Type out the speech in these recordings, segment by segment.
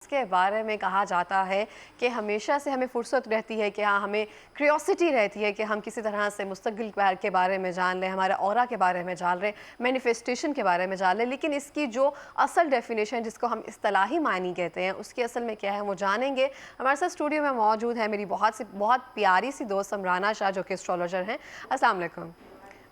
के बारे में कहा जाता है कि हमेशा से हमें फुर्सत रहती है कि हाँ, हमें क्यूरियोसिटी रहती है कि हम किसी तरह से मुस्तकिल के बारे में जान लें, हमारे ऑरा के बारे में जान लें, मैनिफेस्टेशन के बारे में जान लें। लेकिन इसकी जो असल डेफिनेशन जिसको हम इस्तिलाही मानी कहते हैं, उसकी असल में क्या है वो जानेंगे। हमारे साथ स्टूडियो में मौजूद है मेरी बहुत प्यारी सी दोस्त समराना शाह, जो कि एस्ट्रोलॉजर हैं। अस्सलाम वालेकुम,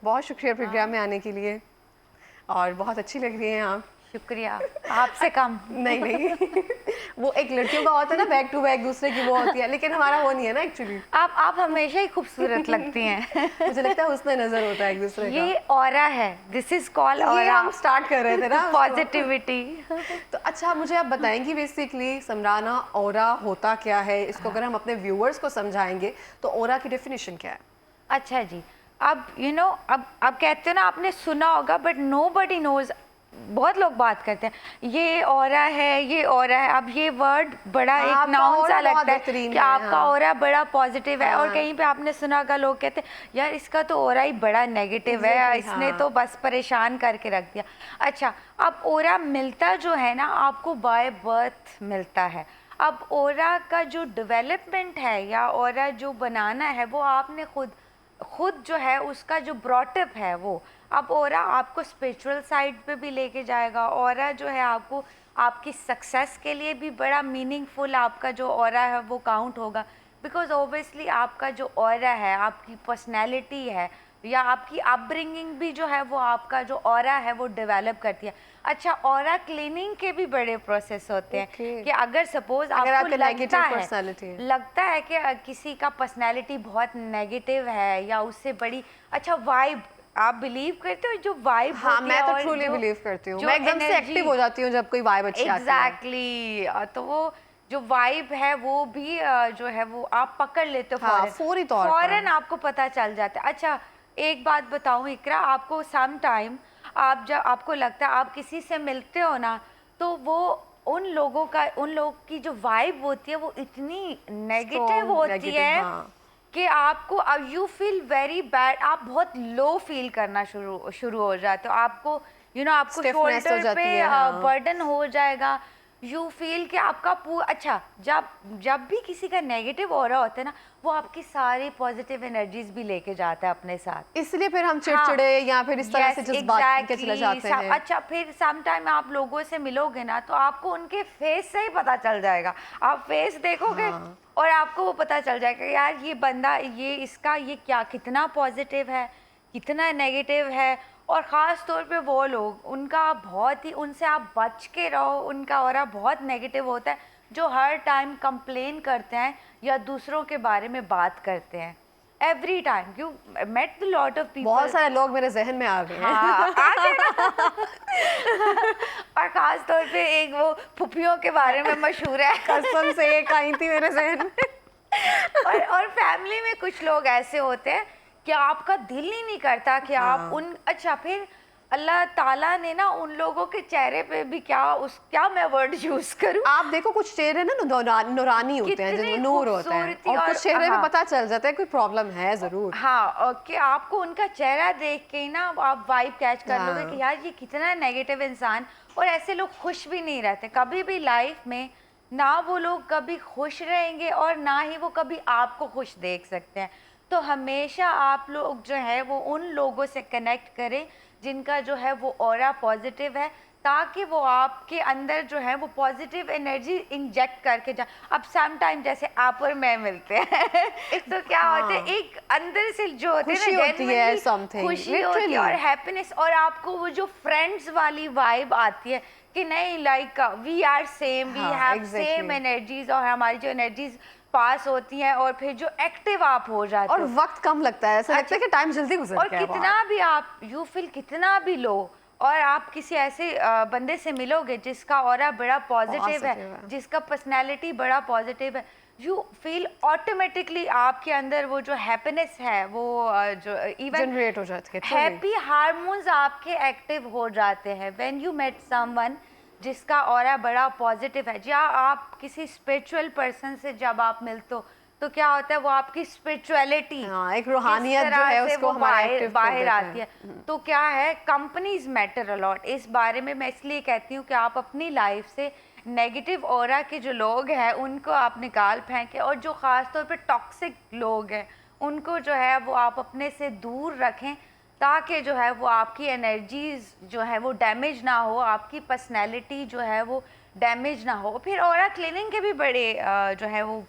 बहुत शुक्रिया प्रोग्राम में आने के लिए, और बहुत अच्छी लग रही हैं आप। शुक्रिया, आपसे कम। नहीं वो एक लड़कियों का होता है ना, बैक टू बैक दूसरे की वो होती है, लेकिन हमारा वो नहीं है ना एक्चुअली। आप हमेशा ही खूबसूरत लगती हैं। मुझे लगता है उसमें नजर होता है एक दूसरे का। ये ऑरा है, दिस इज कॉल्ड ऑरा। हम स्टार्ट कर रहे थे ना पॉजिटिविटी। तो अच्छा, मुझे आप बताएंगी बेसिकली समराना ऑरा होता क्या है? इसको अगर हम अपने व्यूअर्स को समझाएंगे तो ऑरा की डेफिनेशन क्या है? अच्छा जी, अब अब कहते हैं ना, आपने सुना होगा बट नोबडी नोज। बहुत लोग बात करते हैं ये ऑरा है, ये ऑरा है। अब ये वर्ड बड़ा एक नाउन सा लगता है कि आपका ऑरा बड़ा पॉजिटिव है, और कहीं पे आपने सुना होगा लोग कहते हैं यार इसका तो ऑरा ही बड़ा नेगेटिव है, इसने तो बस परेशान करके रख दिया। अच्छा, अब ऑरा मिलता जो है ना आपको बाय बर्थ मिलता है। अब ऑरा का जो डेवलपमेंट है या ऑरा जो बनाना है वो आपने खुद जो है उसका जो ब्रॉटअप है वो। अब ऑरा आपको स्पिरिचुअल साइड पे भी लेके जाएगा। ऑरा जो है आपको आपकी सक्सेस के लिए भी बड़ा मीनिंगफुल आपका जो ऑरा है वो काउंट होगा, बिकॉज ऑब्वियसली आपका जो ऑरा है, आपकी पर्सनैलिटी है या आपकी अपब्रिंगिंग भी जो है वो आपका जो ऑरा है वो डेवलप करती है। अच्छा, ऑरा क्लीनिंग के भी बड़े प्रोसेस होते हैं कि अगर सपोज आपको लगता है कि किसी का पर्सनैलिटी बहुत नेगेटिव है या उससे बड़ी अच्छा वाइब, आप बिलीव करते हो जो वाइब? हाँ, मैं तो ट्रूली बिलीव करती हूँ। मैं एकदम से एक्टिव हो जाती हूँ जब कोई वाइब अच्छी आती है। एग्जैक्टली। तो वो जो वाइब है वो भी जो है वो आप पकड़ लेते हो। हाँ, फौरी तौर पर फौरन आपको पता चल जाता है। अच्छा, एक बात बताऊँ इकरा, आपको सम टाइम जब आपको लगता है आप किसी से मिलते हो ना, तो वो उन लोगों की जो वाइब होती है वो इतनी नेगेटिव होती है कि आपको यू फील वेरी बैड, आप बहुत लो फील करना शुरू हो जाते हो। आपको आपको शोल्डर पे बर्डन हो जाएगा। यू फील कि आपका अच्छा, जब भी किसी का नेगेटिव ऑरा होता है ना, वो आपकी सारी पॉजिटिव एनर्जीज भी लेके जाता है अपने साथ। इसलिए फिर हम चिड़चिड़े या फिर इस तरह से जज्बात के चले जाते हैं। अच्छा, फिर सम टाइम आप लोगों से मिलोगे ना तो आपको उनके फेस से ही पता चल जाएगा। आप फेस देखोगे और आपको वो पता चल जाएगा यार ये बंदा, ये क्या कितना पॉजिटिव है, कितना नेगेटिव है। और ख़ास तौर पे वो लोग, उनका बहुत ही, उनसे आप बच के रहो। उनका ऑरा बहुत नेगेटिव होता है जो हर टाइम कंप्लेन करते हैं या दूसरों के बारे में बात करते हैं every time. You met the lot of people, बहुत सारे लोग मेरे जहन में आ गए हैं। हाँ, और खास तौर पे एक वो फुफियों के बारे में मशहूर है। कसम से एक आई थी मेरे जहन में। और फैमिली में कुछ लोग ऐसे होते हैं कि आपका दिल ही नहीं करता कि आप अच्छा, फिर अल्लाह ताला ने ना उन लोगों के चेहरे पे भी क्या मैं वर्ड यूज करूं, आप देखो कुछ चेहरे ना नूरानी होते हैं, जिनमें नूर होता है, और कुछ चेहरे पे पता चल जाता है कोई प्रॉब्लम है जरूर। हाँ, कि आपको उनका चेहरा देख के ना आप वाइब कैच कर लोगे कि यार ये कितना नेगेटिव इंसान। और ऐसे लोग खुश भी नहीं रहते कभी भी लाइफ में, ना वो लोग कभी खुश रहेंगे और ना ही वो कभी आपको खुश देख सकते हैं। तो हमेशा आप लोग जो है वो उन लोगों से कनेक्ट करें जिनका जो है वो ऑरा पॉजिटिव है, ताकि वो आपके अंदर जो है वो पॉजिटिव एनर्जी इंजेक्ट करके जा। अब सम टाइम जैसे आप और मैं मिलते हैं तो क्या होता है, एक अंदर से जो होते हैं ना, खुशी होती है और हैप्पीनेस, और आपको वो जो फ्रेंड्स वाली वाइब आती है कि नहीं, like we are same, we have same energies, और हमारी जो एनर्जीज पास होती हैं और फिर जो एक्टिव आप हो जाते और वक्त कम लगता है, ऐसा लगता है कि टाइम जल्दी गुजर गया। और कितना भी आप यू फील कितना भी लो, और आप किसी ऐसे बंदे से मिलोगे जिसका ऑरा बड़ा पॉजिटिव है, जिसका पर्सनैलिटी बड़ा पॉजिटिव है, यू फील ऑटोमेटिकली आपके अंदर वो जो हैप्पीनेस है वो जो इवन जनरेट हो जाती है, हैप्पी हार्मोन्स आपके एक्टिव हो जाते हैं व्हेन यू मेट समवन जिसका ऑरा बड़ा पॉजिटिव है। या आप किसी स्पिरिचुअल पर्सन से जब आप मिलते हो तो क्या होता है, वो आपकी स्पिरिचुअलिटी, एक रूहानियत जो है उसको बाहर आती है। तो क्या है, कंपनीज मैटर अलॉट। इस बारे में मैं इसलिए कहती हूँ कि आप अपनी लाइफ से नेगेटिव ऑरा के जो लोग हैं उनको आप निकाल फेंकें, और जो ख़ास तौर पे टॉक्सिक लोग हैं उनको जो है वो आप अपने से दूर रखें, ताकि जो है वो आपकी एनर्जीज जो है वो डैमेज ना हो, आपकी पर्सनैलिटी जो है वो डैमेज ना हो। फिर ऑरा क्लीनिंग के भी बड़े जो है वो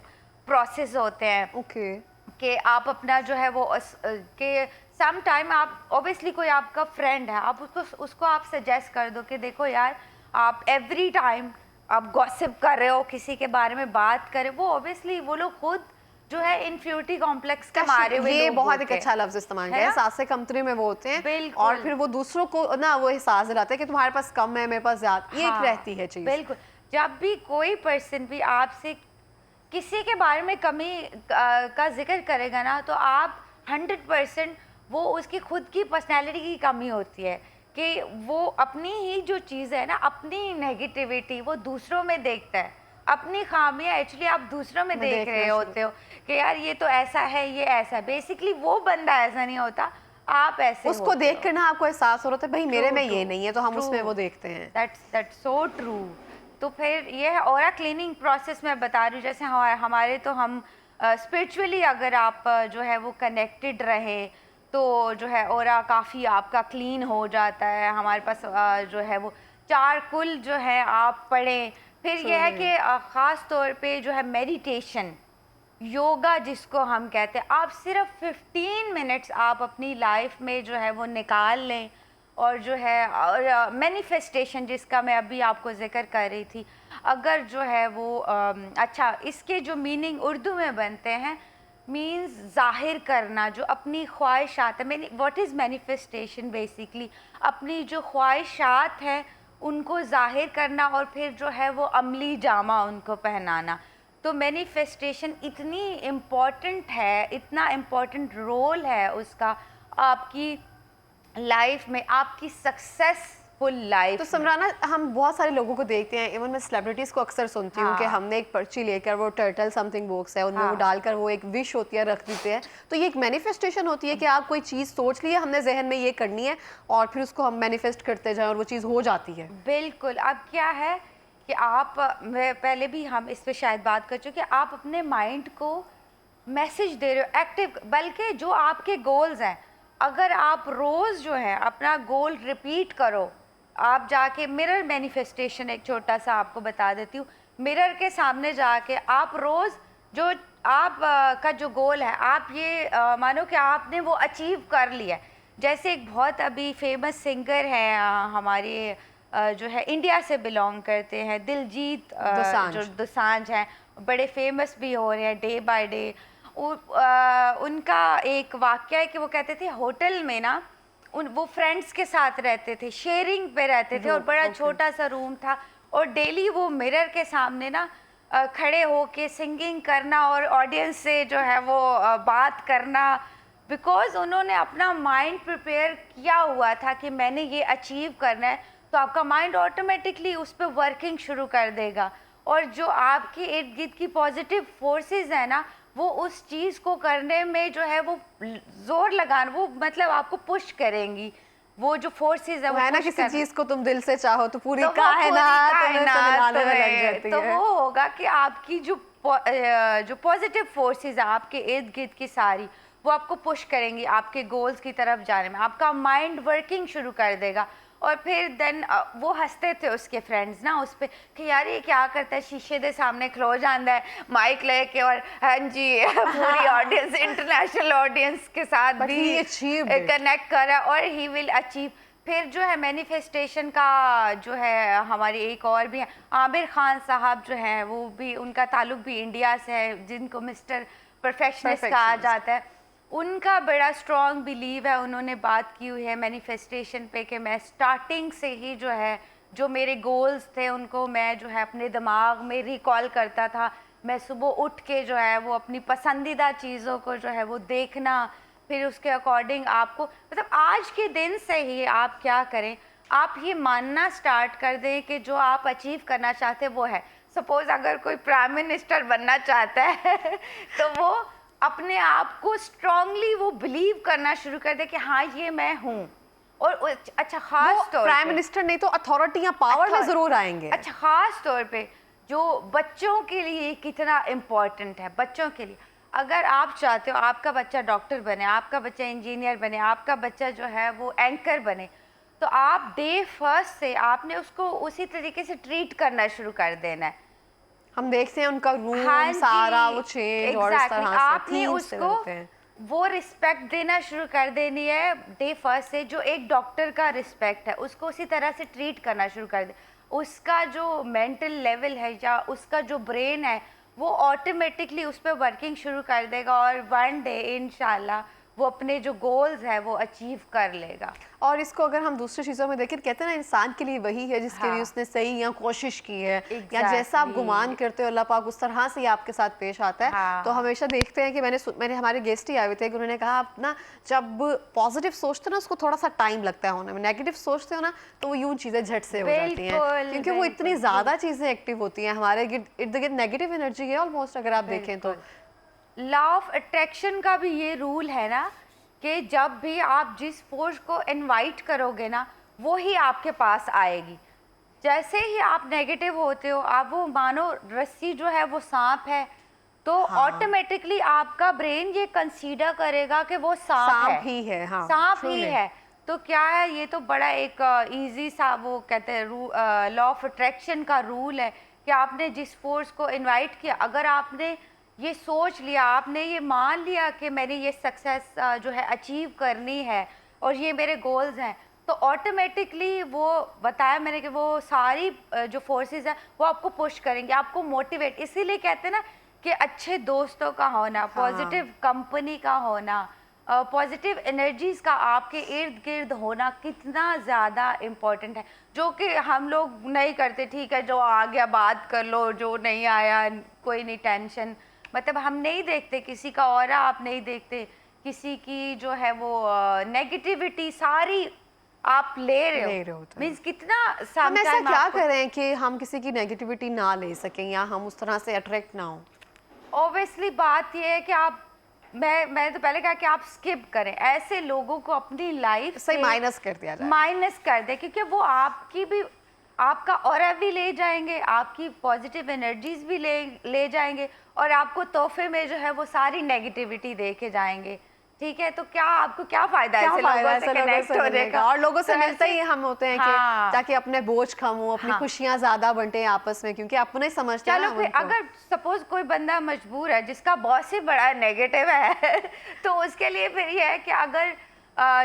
प्रोसेस होते हैं ओके कि आप अपना जो है वो कि सम टाइम आप ऑब्वियसली कोई आपका फ्रेंड है, आप उसको आप सजेस्ट कर दो कि देखो यार, आप एवरी टाइम आप गॉसिप कर रहे हो, किसी के बारे में बात कर रहे हो, वो ऑब्वियसली वो लोग खुद जो है इन्फ्यूरिटी कॉम्प्लेक्स के मारे हुए ये लोग बहुत होते एक हैं। अच्छा लफ्ज इस्तेमाल है किया है, ना? साथ से कमतरी में वो होते हैं बिल्कुल। और फिर वो दूसरों को ना वो एहसास दिलाते हैं कि तुम्हारे पास कम है, मेरे पास ज्यादा, ये एक हाँ, रहती है चीज। बिल्कुल। जब भी कोई पर्सन भी आपसे किसी के बारे में कमी का जिक्र करेगा ना, तो आप 100% वो उसकी खुद की पर्सनैलिटी की कमी होती है कि वो अपनी ही जो चीज़ है ना, अपनी नेगेटिविटी वो दूसरों में देखता है, अपनी खामियां एक्चुअली आप दूसरों में देख देखना रहे शुरू। होते हो कि यार ये तो ऐसा है, ये ऐसा है। बेसिकली वो बंदा ऐसा नहीं होता, आप ऐसे उसको होते देख हो। कर ना आपको एहसास हो रहा था भाई मेरे में ये True, नहीं है, तो हम true. उसमें वो देखते हैं। That's so true. तो फिर ये है ऑरा क्लीनिंग प्रोसेस मैं बता रही हूँ, जैसे हमारे तो हम स्पिरिचुअली अगर आप जो है वो कनेक्टेड रहे तो जो है ऑरा काफ़ी आपका क्लीन हो जाता है। हमारे पास जो है वो 4 कुल जो है आप पढ़ें। फिर ये है कि ख़ास तौर पे जो है मेडिटेशन, योगा जिसको हम कहते हैं, आप सिर्फ 15 मिनट्स आप अपनी लाइफ में जो है वो निकाल लें, और जो है और मैनिफेस्टेशन जिसका मैं अभी आपको जिक्र कर रही थी, अगर जो है वो अच्छा, इसके जो मीनिंग उर्दू में बनते हैं, मीन्स जाहिर करना, जो अपनी ख्वाहिशात है। What is manifestation? बेसिकली अपनी जो ख्वाहिशात हैं उनको जाहिर करना और फिर जो है वो अमली जामा उनको पहनाना। तो मैनिफेस्टेशन इतनी इम्पॉर्टेंट है, इतना इम्पॉर्टेंट रोल है उसका आपकी लाइफ में, आपकी सक्सेसफुल लाइफ तो समराना, हम बहुत सारे लोगों को देखते हैं, इवन मैं सेलिब्रिटीज को अक्सर सुनती हूँ कि हाँ। हमने एक पर्ची लेकर वो टर्टल समथिंग बॉक्स है उनमें वो हाँ। डालकर वो एक विश होती है रख देते हैं। तो ये एक मैनिफेस्टेशन होती है कि आप कोई चीज़ सोच ली है, हमने जहन में ये करनी है और फिर उसको हम मैनिफेस्ट करते जाएं और वो चीज़ हो जाती है। बिल्कुल। अब क्या है कि आप पहले भी हम इस पे शायद बात कर चुके, आप अपने माइंड को मैसेज दे रहे हो एक्टिव, बल्कि जो आपके गोल्स हैं, अगर आप रोज़ जो है अपना गोल रिपीट करो, आप जाके मिरर मैनिफेस्टेशन एक छोटा सा आपको बता देती हूँ। मिरर के सामने जाके आप रोज़ जो आप का जो गोल है, आप ये मानो कि आपने वो अचीव कर लिया है। जैसे एक बहुत अभी फेमस सिंगर है हमारे जो है इंडिया से बिलोंग करते हैं, दिलजीत दोसांझ। जो दोसांझ हैं, बड़े फेमस भी हो रहे हैं डे बाय डे। उनका एक वाकया है कि वो कहते थे होटल में ना वो फ्रेंड्स के साथ रहते थे, शेयरिंग पे रहते थे और बड़ा छोटा सा रूम था, और डेली वो मिरर के सामने ना खड़े होके सिंगिंग करना और ऑडियंस से जो है वो बात करना, बिकॉज उन्होंने अपना माइंड प्रिपेयर किया हुआ था कि मैंने ये अचीव करना है। तो आपका माइंड ऑटोमेटिकली उस पर वर्किंग शुरू कर देगा, और जो आपके इर्द गिर्द की पॉजिटिव फोर्सेस है ना, वो उस चीज़ को करने में जो है वो जोर लगाना, वो मतलब आपको पुश करेंगी। वो जो फोर्सेस है वो है ना, push किसी कर- चीज को तुम दिल से चाहो तो पूरी तो वो कायनात पूरी तुम्हें कायनात मिलाने में लग तुम्हें- जाती तो है। वो होगा कि आपकी जो पॉजिटिव फोर्सेस है आपके इर्द गिर्द की सारी, वो आपको पुश करेंगी आपके गोल्स की तरफ जाने में, आपका माइंड वर्किंग शुरू कर देगा। और फिर देन वो हंसते थे उसके फ्रेंड्स ना उस पर कि यार ये क्या करता है, शीशे दे सामने खलो जाता है माइक लेके, और हाँ जी पूरी ऑडियंस, इंटरनेशनल ऑडियंस के साथ But भी he achieved it. कनेक्ट करा, और ही विल अचीव। फिर जो है मैनिफेस्टेशन का जो है हमारे एक और भी हैं, आमिर खान साहब जो हैं, वो भी, उनका ताल्लुक भी इंडिया से है, जिनको मिस्टर परफेक्शनिस्ट कहा जाता है। उनका बड़ा स्ट्रॉन्ग बिलीव है, उन्होंने बात की हुई है मैनिफेस्टेशन पे कि मैं स्टार्टिंग से ही जो है जो मेरे गोल्स थे उनको मैं जो है अपने दिमाग में रिकॉल करता था। मैं सुबह उठ के जो है वो अपनी पसंदीदा चीज़ों को जो है वो देखना, फिर उसके अकॉर्डिंग आपको, मतलब आज के दिन से ही आप क्या करें, आप ये मानना स्टार्ट कर दें कि जो आप अचीव करना चाहते हैं वो है। सपोज अगर कोई प्राइम मिनिस्टर बनना चाहता है तो वो अपने आप को स्ट्रांगली वो बिलीव करना शुरू कर दे कि हाँ ये मैं हूँ। और अच्छा, खास तौर प्राइम पे मिनिस्टर नहीं तो अथॉरिटी या पावर में जरूर आएंगे। अच्छा, खास तौर पे जो बच्चों के लिए कितना इम्पोर्टेंट है, बच्चों के लिए। अगर आप चाहते हो आपका बच्चा डॉक्टर बने, आपका बच्चा इंजीनियर बने, आपका बच्चा जो है वो एंकर बने, तो आप डे फर्स्ट से आपने उसको उसी तरीके से ट्रीट करना शुरू कर देना है। हम देखते हैं उनका रूम हाँ सारा जी, वो चेंज और इस exactly, तरह से आपने theme से उसको बनते हैं। वो रिस्पेक्ट देना शुरू कर देनी है डे फर्स्ट से। जो एक डॉक्टर का रिस्पेक्ट है उसको उसी तरह से ट्रीट करना शुरू कर दे। उसका जो मेंटल लेवल है या उसका जो ब्रेन है वो ऑटोमेटिकली उस पर वर्किंग शुरू कर देगा और वन डे इंशाल्लाह वो अपने जो गोल्स है वो अचीव कर लेगा। और इसको अगर हम दूसरी चीज़ों में देखें, कहते हैं ना इंसान के लिए वही है जिसके लिए हाँ। उसने सही या कोशिश की है, या Exactly. जैसा आप गुमान करते हो अल्लाह पाक उस तरह से ही आपके साथ पेश आता है। हाँ। तो हमेशा देखते हैं कि मैंने हमारे गेस्ट ही आए हुए थे कि उन्होंने कहा आप ना जब पॉजिटिव सोचते हो ना उसको थोड़ा सा टाइम लगता है होने में, नेगेटिव सोचते हो ना तो वो यूं चीज़ें झट से हो जाती हैं, बिल्कुल, क्योंकि वो इतनी बिल्कुल। ज़्यादा चीज़ें एक्टिव होती हैं हमारे इर्द गिर्द। नेगेटिव एनर्जी है ऑलमोस्ट अगर आप देखें तो। लॉ ऑफ अट्रैक्शन का भी ये रूल है ना कि जब भी आप जिस फोर्स को इनवाइट करोगे ना वो ही आपके पास आएगी। जैसे ही आप नेगेटिव होते हो, आप वो मानो रस्सी जो है वो सांप है, तो ऑटोमेटिकली आपका ब्रेन ये कंसीडर करेगा कि वो सांप ही है। हाँ, सांप true ही है। है। तो क्या है, ये तो बड़ा एक इजी सा वो कहते हैं लॉ ऑफ अट्रैक्शन का रूल है कि आपने जिस फोर्स को इनवाइट किया, अगर आपने ये सोच लिया, आपने ये मान लिया कि मैंने ये सक्सेस जो है अचीव करनी है और ये मेरे गोल्स हैं, तो ऑटोमेटिकली वो बताया मैंने कि वो सारी जो फोर्सेस हैं वो आपको पुश करेंगे, आपको मोटिवेट। इसीलिए कहते हैं ना कि अच्छे दोस्तों का होना, पॉजिटिव कंपनी का होना, पॉजिटिव एनर्जीज का आपके इर्द गिर्द होना कितना ज़्यादा इम्पोर्टेंट है, जो कि हम लोग नहीं करते। ठीक है, जो आ गया बात कर लो, जो नहीं आया कोई नहीं टेंशन। मतलब हम नहीं देखते किसी का ऑरा, आप नहीं देखते किसी की जो है वो नेगेटिविटी सारी आप ले रहे हो। मीन्स कितना हम ऐसा क्या करें कि हम किसी की नेगेटिविटी ना ले सकें या हम उस तरह से अट्रैक्ट ना हो? ऑब्वियसली बात यह है कि आप मैं तो पहले कहा कि आप स्किप करें ऐसे लोगों को अपनी लाइफ से माइनस कर दिया जाए, माइनस कर दे, क्योंकि वो आपकी भी आपका ऑरा भी ले जाएंगे, आपकी पॉजिटिव एनर्जीज भी ले जाएंगे और आपको तोहफे में जो है वो सारी नेगेटिविटी दे के जाएंगे। ठीक है, तो क्या आपको क्या फायदा है ऐसे लोगों से कनेक्ट होने का? और लोगों से मिलते ही हम होते हैं हाँ। कि ताकि अपने बोझ कम हो, अपनी खुशियां ज्यादा बंटे आपस में, क्योंकि अपने समझते हैं। चलो फिर अगर सपोज कोई बंदा मजबूर है जिसका बॉस ही बड़ा नेगेटिव है तो उसके लिए फिर ये है कि अगर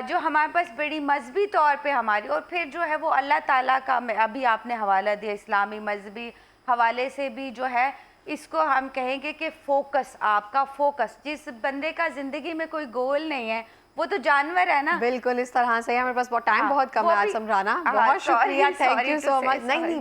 जो हमारे पास बड़ी मजहबी तौर पे हमारी, और फिर जो है वो अल्लाह ताला का अभी आपने हवाला दिया, इस्लामी मजहबी हवाले से भी जो है इसको हम कहेंगे कि फोकस, आपका फोकस। जिस बंदे का जिंदगी में कोई गोल नहीं है वो तो जानवर है ना। बिल्कुल इस तरह से। हमारे पास बहुत टाइम बहुत कम है आज समझाना। बहुत शुक्रिया, थैंक यू सो मच। नहीं